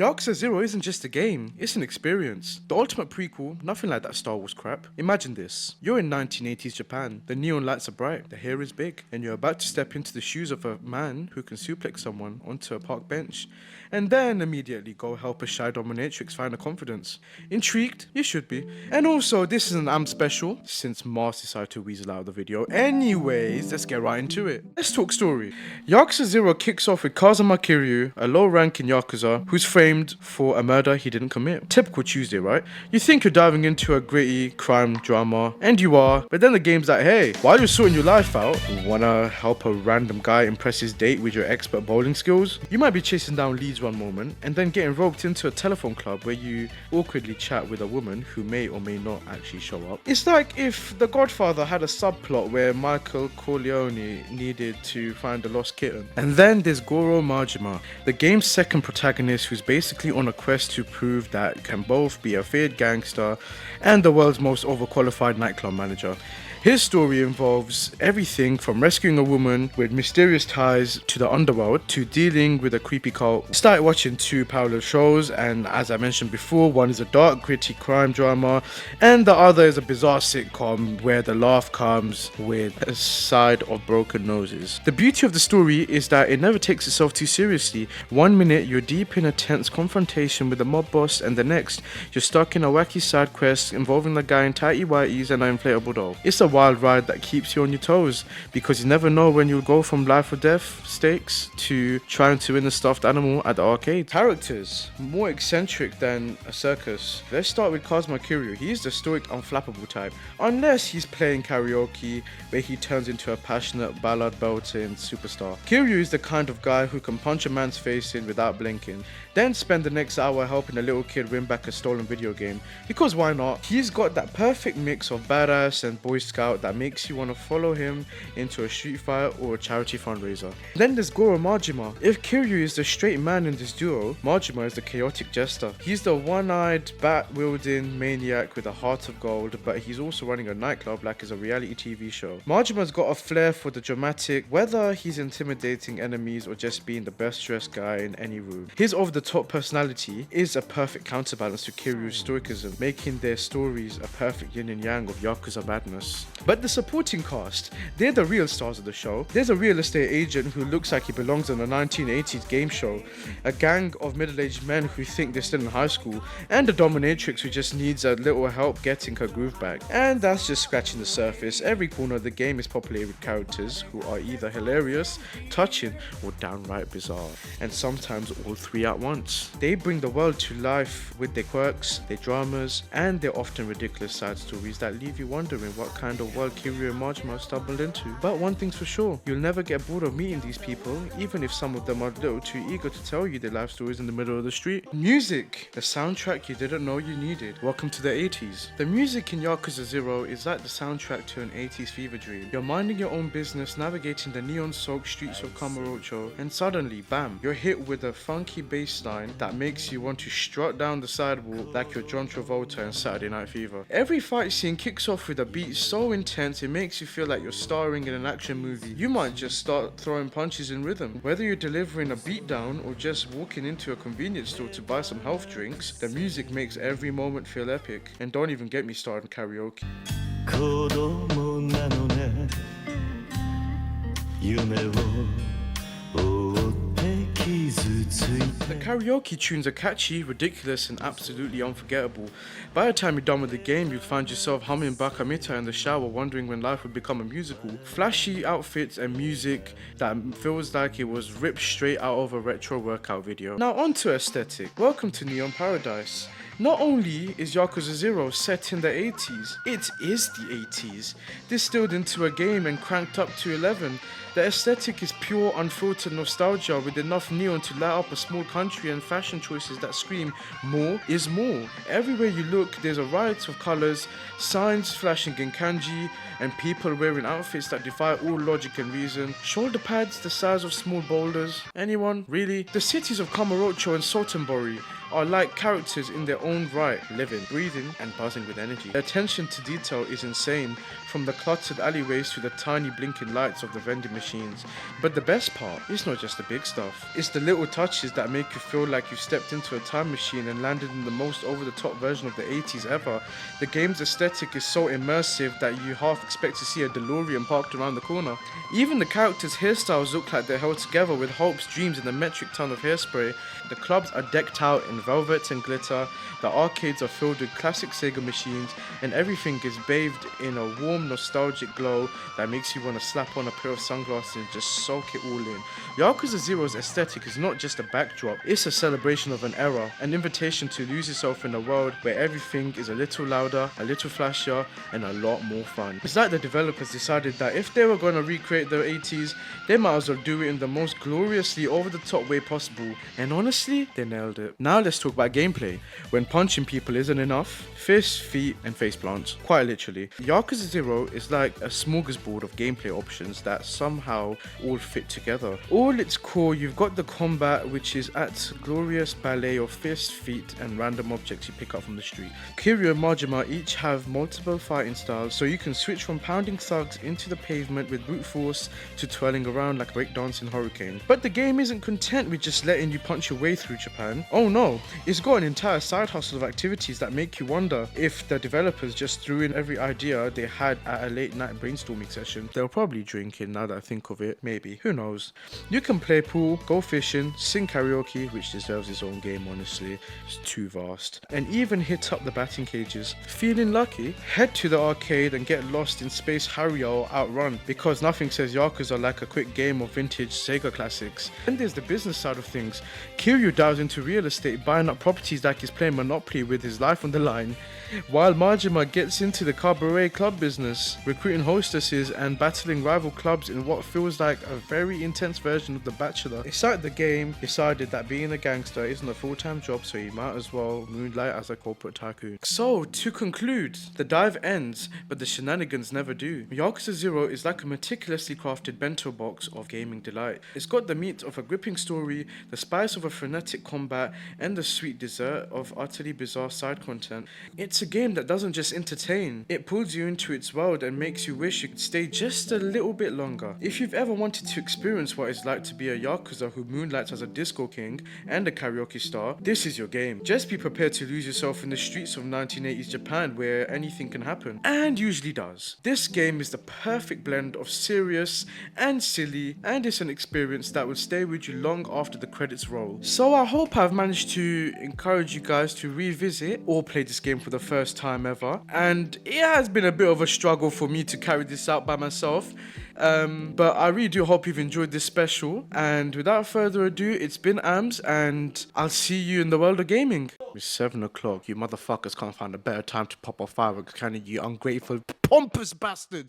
Yakuza 0 isn't just a game, it's an experience. The ultimate prequel, nothing like that Star Wars crap. Imagine this. You're in 1980s Japan, the neon lights are bright, the hair is big, and you're about to step into the shoes of a man who can suplex someone onto a park bench, and then immediately go help a shy dominatrix find her confidence. Intrigued? You should be. And also, this is an AM special, since Mars decided to weasel out of the video. Anyways, let's get right into it. Let's talk story. Yakuza 0 kicks off with Kazuma Kiryu, a low-ranking Yakuza, who's framed for a murder he didn't commit. Typical Tuesday, right? You think you're diving into a gritty crime drama, and you are, but then the game's like, hey, while you're sorting your life out, wanna help a random guy impress his date with your expert bowling skills? You might be chasing down leads one moment, and then getting roped into a telephone club where you awkwardly chat with a woman who may or may not actually show up. It's like if The Godfather had a subplot where Michael Corleone needed to find a lost kitten. And then there's Goro Majima, the game's second protagonist, who's basically on a quest to prove that you can both be a feared gangster and the world's most overqualified nightclub manager. His story involves everything from rescuing a woman with mysterious ties to the underworld to dealing with a creepy cult. Started watching two parallel shows, and as I mentioned before, one is a dark, gritty crime drama and the other is a bizarre sitcom where the laugh comes with a side of broken noses. The beauty of the story is that it never takes itself too seriously. One minute you're deep in a tense confrontation with the mob boss, and the next you're stuck in a wacky side quest involving the guy in tighty whities and an inflatable doll. It's a wild ride that keeps you on your toes because you never know when you'll go from life or death stakes to trying to win a stuffed animal at the arcade. Characters, more eccentric than a circus. Let's start with Kazuma Kiryu. He's the stoic, unflappable type, unless he's playing karaoke where he turns into a passionate ballad belting superstar. Kiryu is the kind of guy who can punch a man's face in without blinking, then spend the next hour helping a little kid win back a stolen video game, because why not? He's got that perfect mix of badass and boy scout that makes you want to follow him into a street fight or a charity fundraiser. Then there's Goro Majima. If Kiryu is the straight man in this duo, Majima is the chaotic jester. He's the one-eyed, bat-wielding maniac with a heart of gold, but he's also running a nightclub like it's a reality TV show. Majima's got a flair for the dramatic, whether he's intimidating enemies or just being the best dressed guy in any room. His over-the-top personality is a perfect counterbalance to Kiryu's stoicism, making their stories a perfect yin and yang of Yakuza madness. But the supporting cast, they're the real stars of the show. There's a real estate agent who looks like he belongs on a 1980s game show, a gang of middle-aged men who think they're still in high school, and a dominatrix who just needs a little help getting her groove back. And that's just scratching the surface. Every corner of the game is populated with characters who are either hilarious, touching, or downright bizarre, and sometimes all three at once. They bring the world to life with their quirks, their dramas, and their often ridiculous side stories that leave you wondering what kind of world Kiryu and Majima stumbled into. But one thing's for sure, you'll never get bored of meeting these people, even if some of them are a little too eager to tell you their life stories in the middle of the street. Music, the soundtrack you didn't know you needed. Welcome to the 80s. The music in Yakuza 0 is like the soundtrack to an 80s fever dream. You're minding your own business, navigating the neon-soaked streets of Kamurocho, and suddenly, bam, you're hit with a funky bass line that makes you want to strut down the sidewalk like you're John Travolta in Saturday Night Fever. Every fight scene kicks off with a beat so intense it makes you feel like you're starring in an action movie. You might just start throwing punches in rhythm. Whether you're delivering a beatdown or just walking into a convenience store to buy some health drinks, the music makes every moment feel epic. And don't even get me started on karaoke. 子供なのね夢を追って傷ついて The karaoke tunes are catchy, ridiculous, and absolutely unforgettable. By the time you're done with the game, you'll find yourself humming Bakamita in the shower, wondering when life would become a musical. Flashy outfits and music that feels like it was ripped straight out of a retro workout video. Now on to aesthetic. Welcome to Neon Paradise. Not only is Yakuza 0 set in the 80s, it is the 80s, distilled into a game and cranked up to 11. The aesthetic is pure, unfiltered nostalgia with enough neon to light up a small country and fashion choices that scream more is more. Everywhere you look, there's a riot of colors, signs flashing in kanji, and people wearing outfits that defy all logic and reason. Shoulder pads the size of small boulders. Anyone? Really? The cities of Kamurocho and Sotenbori, are like characters in their own right, living, breathing, and buzzing with energy. The attention to detail is insane, from the cluttered alleyways to the tiny blinking lights of the vending machines. But the best part is not just the big stuff, it's the little touches that make you feel like you've stepped into a time machine and landed in the most over-the-top version of the 80s ever. The game's aesthetic is so immersive that you half expect to see a DeLorean parked around the corner. Even the characters' hairstyles look like they're held together with hopes, dreams, and a metric ton of hairspray. The clubs are decked out in velvet and glitter, the arcades are filled with classic Sega machines, and everything is bathed in a warm, nostalgic glow that makes you want to slap on a pair of sunglasses and just soak it all in. Yakuza 0's aesthetic is not just a backdrop, it's a celebration of an era, an invitation to lose yourself in a world where everything is a little louder, a little flashier, and a lot more fun. It's like the developers decided that if they were going to recreate the 80s, they might as well do it in the most gloriously over-the-top way possible, and honestly, they nailed it. Now let's talk about gameplay. When punching people isn't enough, fists, feet, and face plants. Quite literally. Yakuza 0 is like a smorgasbord of gameplay options that somehow all fit together. All its core, you've got the combat, which is at glorious ballet of fists, feet, and random objects you pick up from the street. Kiryu and Majima each have multiple fighting styles, so you can switch from pounding thugs into the pavement with brute force to twirling around like a breakdancing hurricane. But the game isn't content with just letting you punch your way through Japan. Oh no, it's got an entire side hustle of activities that make you wonder if the developers just threw in every idea they had at a late night brainstorming session. They're probably drinking now that I think of it, maybe, who knows. You can play pool, go fishing, sing karaoke, which deserves its own game honestly, it's too vast, and even hit up the batting cages. Feeling lucky? Head to the arcade and get lost in Space Harrier or Outrun, because nothing says Yakuza like a quick game of vintage Sega classics. And there's the business side of things. Kiryu dives into real estate, buying up properties like he's playing Monopoly with his life on the line, while Majima gets into the cabaret club business, recruiting hostesses and battling rival clubs in what feels like a very intense version of The Bachelor. It's like the game decided that being a gangster isn't a full-time job, so you might as well moonlight as a corporate tycoon. So, to conclude, the dive ends, but the shenanigans never do. Yakuza 0 is like a meticulously crafted bento box of gaming delight. It's got the meat of a gripping story, the spice of a frenetic combat, and the sweet dessert of utterly bizarre side content. It's a game that doesn't just entertain, it pulls you into its world and makes you wish you could stay just a little bit longer. If you've ever wanted to experience what it's like to be a Yakuza who moonlights as a disco king and a karaoke star, this is your game. Just be prepared to lose yourself in the streets of 1980s Japan where anything can happen, and usually does. This game is the perfect blend of serious and silly, and it's an experience that will stay with you long after the credits roll. So I hope I've managed to encourage you guys to revisit or play this game for the first time ever, and it has been a bit of a struggle for me to carry this out by myself, but I really do hope you've enjoyed this special, and without further ado, it's been Ams, and I'll see you in the world of gaming. It's 7 o'clock, you motherfuckers can't find a better time to pop off fireworks, can you ungrateful pompous bastards?